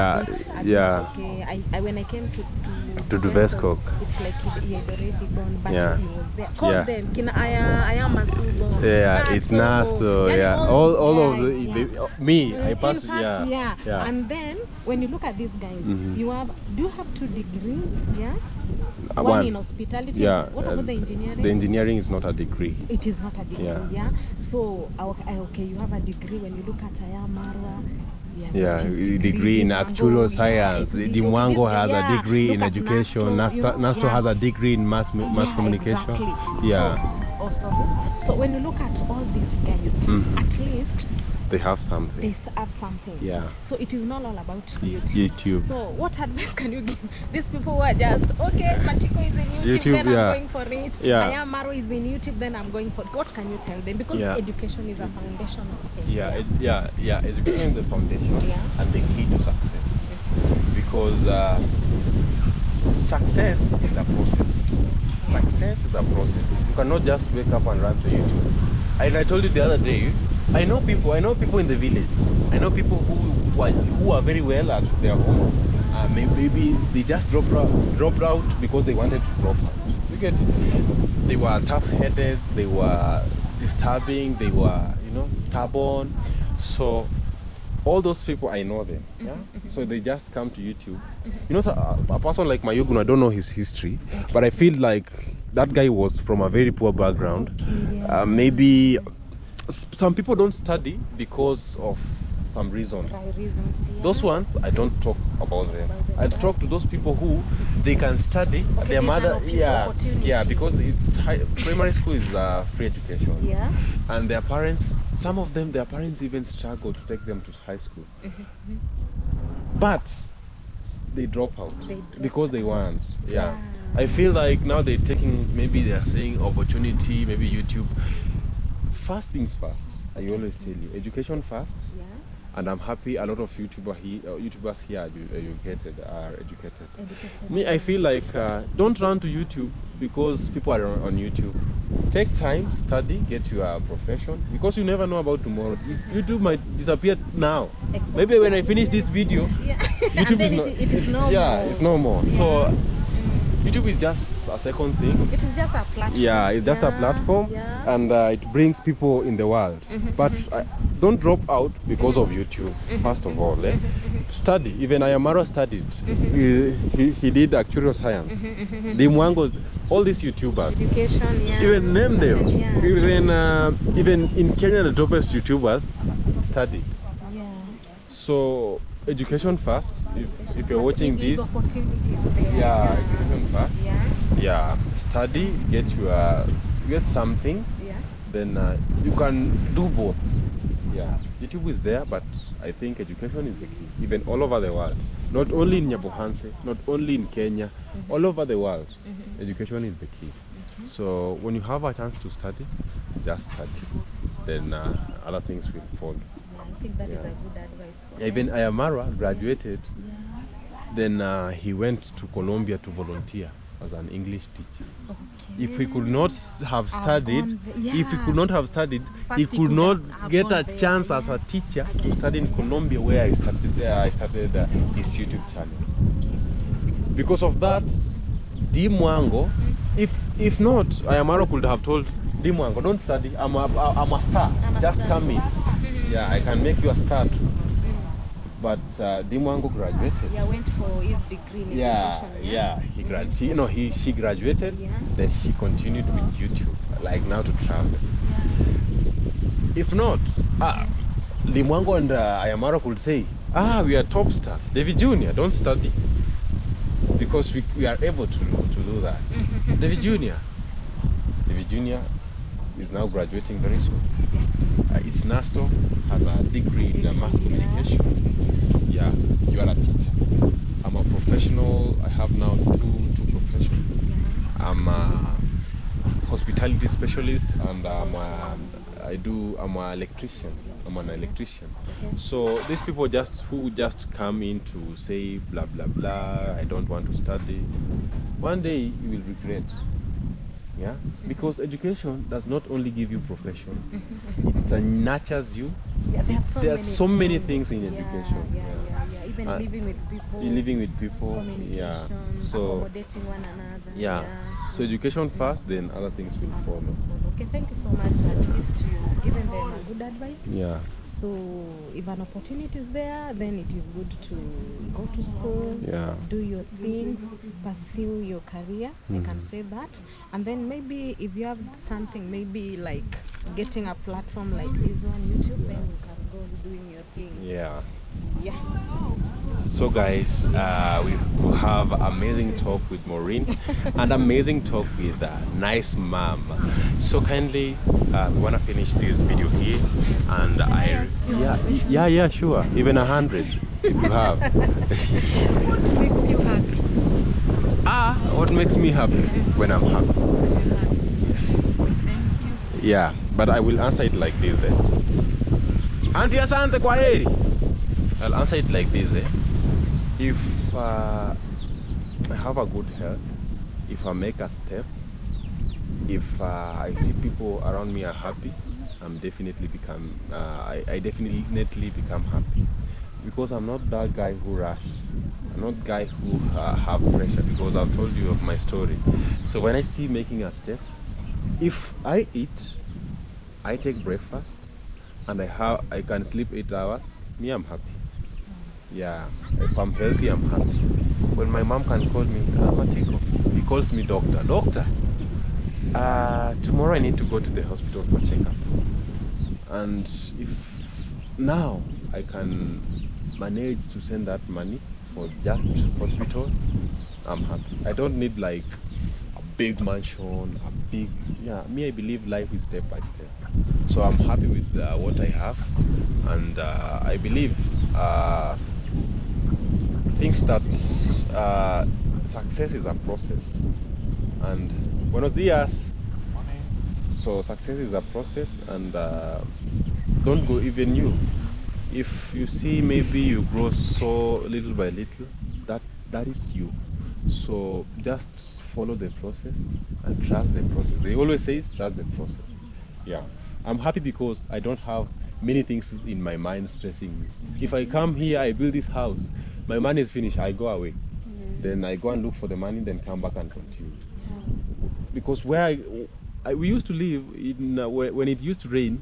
[SPEAKER 2] I when I came to Vesco, it's like he had already gone, but he was there. Call them. Kina Ayamasugo.
[SPEAKER 1] Yeah, it's Nasto. Yeah, all of me. I passed.
[SPEAKER 2] In fact, And then when you look at these guys, do you have 2 degrees? Yeah. One in hospitality.
[SPEAKER 1] Yeah.
[SPEAKER 2] What about the engineering?
[SPEAKER 1] The engineering is not a degree.
[SPEAKER 2] It is not a degree. Yeah. So okay, you have a degree. When you look at Ayamarwa,
[SPEAKER 1] degree in actual science. Dimwango has a degree in education. Nasto has a degree in mass communication.
[SPEAKER 2] Exactly.
[SPEAKER 1] Yeah.
[SPEAKER 2] So when you look at all these guys, at least
[SPEAKER 1] they have something.
[SPEAKER 2] They have something.
[SPEAKER 1] Yeah.
[SPEAKER 2] So it is not all about YouTube.
[SPEAKER 1] So
[SPEAKER 2] what advice can you give these people who are just, okay, Matiko is in YouTube, then I'm going for it. Ayamaro is in YouTube, then I'm going for it. What can you tell them? Because education is a foundation of things.
[SPEAKER 1] Education is the foundation and the key to success. Because success is a process. Success is a process. You cannot just wake up and run to YouTube. And I told you the other day, I know people in the village. I know people who are very well at their home. Maybe they just dropped out because they wanted to drop out. You get it? They were tough-headed, they were disturbing, they were, stubborn. So all those people, I know them. Yeah. So they just come to YouTube. A person like Mayugunu, I don't know his history, but I feel like that guy was from a very poor background. Maybe some people don't study because of some reasons. Those ones, I don't talk about them. I talk to those people who they can study. Their mother, because it's primary school is free education. Yeah. And their parents, some of them, their parents even struggle to take them to high school. But they drop out because they want. Yeah. I feel like now they're taking, maybe they're saying opportunity, maybe YouTube. First things first, I always tell you, education first. Yeah. And I'm happy a lot of YouTubers here are educated. Me, I feel like don't run to YouTube because people are on YouTube. Take time, study, get your profession, because you never know about tomorrow. YouTube might disappear now. Exactly. Maybe when I finish this video, YouTube is no more. Yeah, it's no more. Yeah. So YouTube is just as a second thing.
[SPEAKER 2] It is just a platform.
[SPEAKER 1] Yeah, it's just a platform, and it brings people in the world. But don't drop out because of YouTube. First of all, study. Even Ayamaro studied. He did actuarial science. The Mwango, all these YouTubers.
[SPEAKER 2] Education,
[SPEAKER 1] Even name them. Even in Kenya, the topest YouTubers studied. So education first. If you're watching this, education first. Study, get something. Then you can do both. YouTube is there, but I think education is the key. Even all over the world, not only in Nyabohanse, not only in Kenya, all over the world, education is the key. So when you have a chance to study, just study. Then other things will follow.
[SPEAKER 2] I think that is a good advice for
[SPEAKER 1] Even Ayamara graduated, then he went to Colombia to volunteer as an English teacher. If he could not have studied, he could not get a chance as a teacher to study in Colombia, where I started his YouTube channel. Because of that, Dimwango, if not, Ayamaro could have told Dimwango, don't study, I'm a star, just come in. I can make you a star too. But Dimwango graduated.
[SPEAKER 2] Went for his degree in education.
[SPEAKER 1] She graduated. Then she continued with YouTube, like now to travel. If not, Dimwango and Ayamaro could say, we are top stars. David Jr., don't study, because we are able to do that. David Jr. is now graduating very soon. Isnasto has a degree in mass communication. You are a teacher. I'm a professional. I have now two professions. I'm a hospitality specialist, and I'm an electrician. I'm an electrician. So these people who just come in to say blah blah blah, I don't want to study, one day you will regret. Because education does not only give you profession, it nurtures you. There are so many things in education.
[SPEAKER 2] Even
[SPEAKER 1] living with people, so
[SPEAKER 2] accommodating one another.
[SPEAKER 1] So education first, then other things will follow.
[SPEAKER 2] Okay, thank you so much. At least you given them a good advice. So if an opportunity is there, then it is good to go to school, do your things, pursue your career. I can say that. And then maybe if you have something, maybe like getting a platform like this on YouTube, then you can go doing your things.
[SPEAKER 1] So guys, we have amazing talk with Maureen and amazing talk with nice mom. So kindly, we want to finish this video here, and sure, even 100 if you have.
[SPEAKER 3] What makes you happy?
[SPEAKER 1] What makes me happy? When I'm happy.
[SPEAKER 3] Thank you.
[SPEAKER 1] But I will answer it like this. Auntie asante kwa heri. I'll answer it like this. If I have a good health, if I make a step, if I see people around me are happy, I definitely become happy, because I'm not that guy who rush. I'm not guy who have pressure, because I've told you of my story. So when I see making a step, if I eat, I take breakfast, and I can sleep 8 hours, me, I'm happy. If I'm healthy, I'm happy. When my mom can call me Matiko, he calls me doctor. Tomorrow I need to go to the hospital for checkup. And if now I can manage to send that money for just hospital, I'm happy. I don't need like a big mansion, me, I believe life is step by step. So I'm happy with what I have, and I believe things that success is a process, and buenos dias. So success is a process, and don't go even you. If you see maybe you grow so little by little, that is you. So just follow the process and trust the process. They always say trust the process. I'm happy because I don't have many things in my mind stressing me. If I come here, I build this house, my money is finished, I go away. then I go and look for the money, then come back and continue. Because where we used to live in when it used to rain,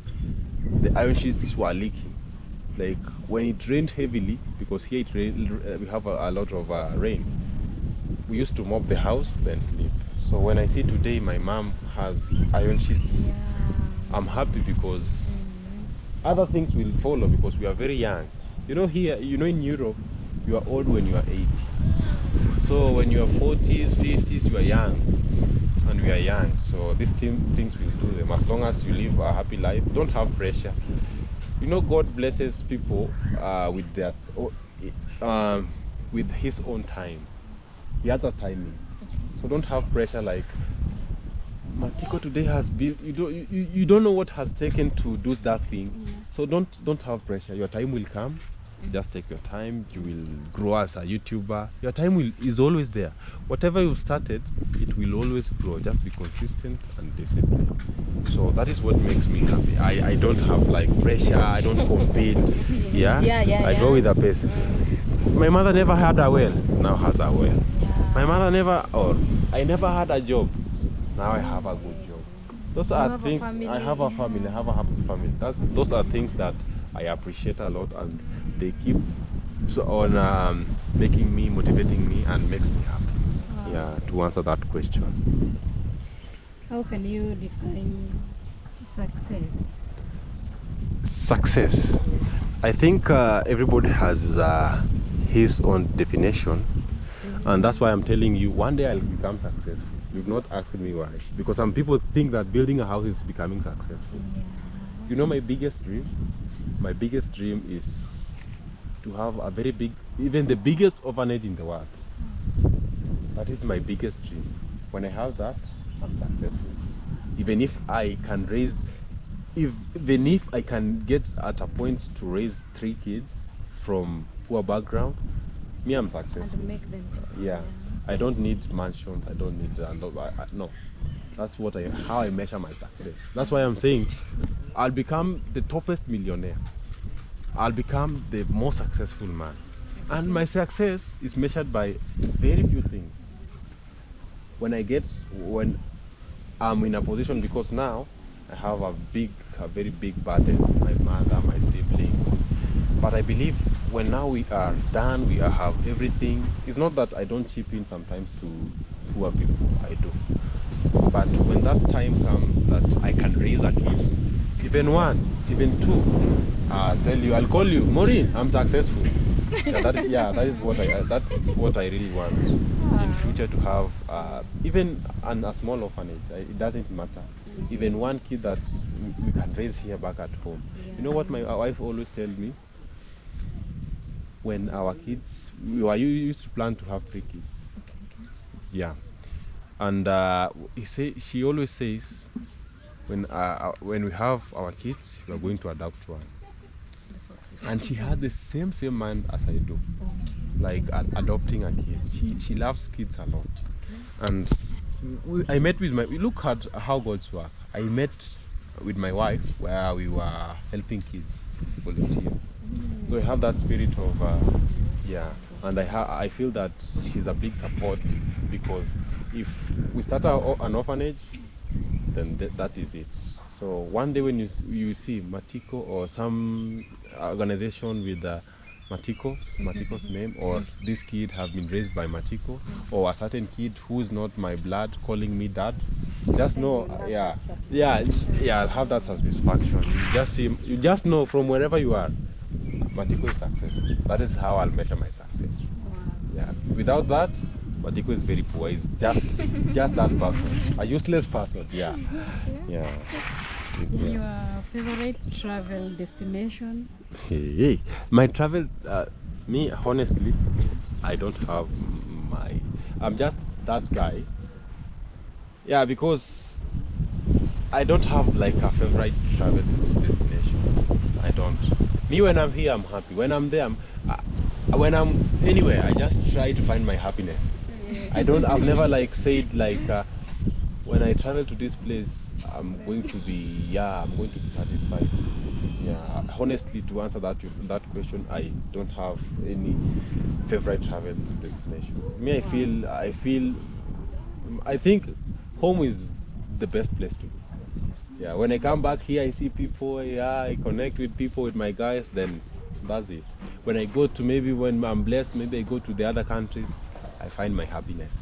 [SPEAKER 1] the iron sheets were leaking. Like when it rained heavily, because here we have a lot of rain, we used to mop the house then sleep. So when I see today my mom has iron sheets, I'm happy because other things will follow, because we are very young. You know, here, you know, in Europe, you are old when you are 80. So when you are 40s, 50s, you are young, and we are young. So these things will do them as long as you live a happy life. Don't have pressure. You know, God blesses people with their with His own time. He has a timing. So don't have pressure like Matiko today has built. You don't know what has taken to do that thing. So don't have pressure. Your time will come. Just take your time. You will grow as a YouTuber. Your time is always there. Whatever you've started, it will always grow. Just be consistent and disciplined. So that is what makes me happy. I don't have like pressure. I don't compete. I go with a pace. My mother never had a well. Now has a well. My mother I never had a job. Now I have a good job. Those are things. I have a family. I have a happy family. Those are things that I appreciate a lot, and they keep on making me, motivating me, and makes me happy. Yeah, to answer that question.
[SPEAKER 3] How can you define success?
[SPEAKER 1] Success. I think everybody has his own definition, and that's why I'm telling you, one day I'll become successful. You've not asked me why, because some people think that building a house is becoming successful. You know, my biggest dream is to have a very big, even the biggest orphanage in the world. That is my biggest dream. When I have that, I'm successful. Even if I can get at a point to raise 3 kids from poor background, me, I'm successful.
[SPEAKER 3] And make them
[SPEAKER 1] yeah. I don't need mansions. I don't need no. That's how I measure my success. That's why I'm saying I'll become the toppest millionaire. I'll become the most successful man. And my success is measured by very few things. When I'm in a position, because now I have a very big burden, my mother, my siblings. But I believe when now we are done, we have everything. It's not that I don't chip in sometimes to poor people, I do. But when that time comes that I can raise a kid, even 1, even 2, I'll call you, Maureen, I'm successful. That's what I really want in future, to have even a small orphanage. It doesn't matter. Even 1 kid that we can raise here back at home. You know what my wife always tells me? When our kids, you used to plan to have 3 kids. Yeah. And she always says, when we have our kids, we are going to adopt 1. And she has the same mind as I do, like adopting a kid. She loves kids a lot. And I met with look at how God's work. I met with my wife where we were helping kids, volunteers. So I have that spirit of and I feel that she's a big support, because if we start an orphanage, then that is it. So one day when you see Matiko or some organization with Matiko's name, or this kid have been raised by Matiko, or a certain kid who's not my blood calling me dad, just know, I'll have that satisfaction. You just know from wherever you are, Matiko is successful. That is how I'll measure my success. Yeah. Without that, Matiko is very poor. He's just that person, a useless person. Yeah.
[SPEAKER 3] Your favorite travel destination?
[SPEAKER 1] Hey. My travel, me honestly, I don't have I'm just that guy. Yeah, because I don't have like a favorite travel destination. I don't. Me, when I'm here, I'm happy. When I'm there, when I'm anywhere, I just try to find my happiness. I've never like said when I travel to this place, I'm going to be satisfied. Yeah, honestly, to answer that question, I don't have any favorite travel destination. Me, I think home is the best place to be. Yeah, when I come back here, I see people. Yeah, I connect with people, with my guys. Then that's it. When I go to when I'm blessed, maybe I go to the other countries, I find my happiness.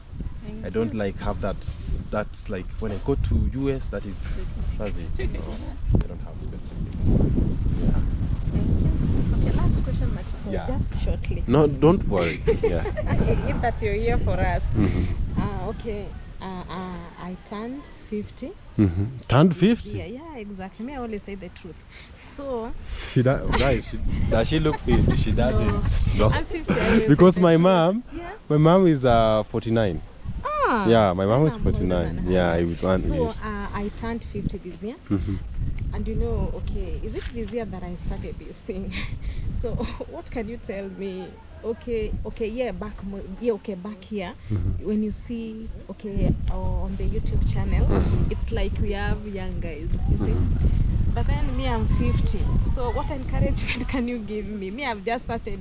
[SPEAKER 1] I don't like have that's like when I go to US, that's it. No, I don't have specific. Yeah.
[SPEAKER 2] Okay, last question, Matiko.
[SPEAKER 1] Yeah.
[SPEAKER 2] Just shortly.
[SPEAKER 1] No, don't worry. Yeah.
[SPEAKER 2] If that you're here for us.
[SPEAKER 1] Mm-hmm.
[SPEAKER 2] Okay. I turned 50.
[SPEAKER 1] Mm-hmm. Turned 50?
[SPEAKER 2] Yeah, exactly. Me, I always say the truth. So
[SPEAKER 1] Does she look 50? She doesn't. No.
[SPEAKER 2] I'm 50. I always
[SPEAKER 1] Because
[SPEAKER 2] say the
[SPEAKER 1] my
[SPEAKER 2] truth.
[SPEAKER 1] mom is 49.
[SPEAKER 2] Ah,
[SPEAKER 1] Yeah, my mom is
[SPEAKER 2] I'm older
[SPEAKER 1] 49.
[SPEAKER 2] than her.
[SPEAKER 1] Yeah, I would want.
[SPEAKER 2] So I turned 50 this year.
[SPEAKER 1] Mm-hmm.
[SPEAKER 2] And okay, is it this year that I started this thing? So what can you tell me? Okay, back here, when you see, on the YouTube channel, it's like we have young guys, you see. But then me, I'm 50. So what encouragement can you give me? Me, I've just started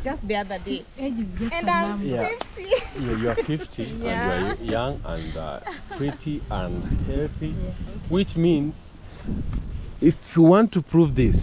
[SPEAKER 2] just the other day.
[SPEAKER 3] Age is just
[SPEAKER 2] And
[SPEAKER 3] a
[SPEAKER 2] I'm
[SPEAKER 3] number.
[SPEAKER 2] 50.
[SPEAKER 1] Yeah, you are 50
[SPEAKER 2] Yeah.
[SPEAKER 1] and you are young and pretty and healthy, which means if you want to prove this,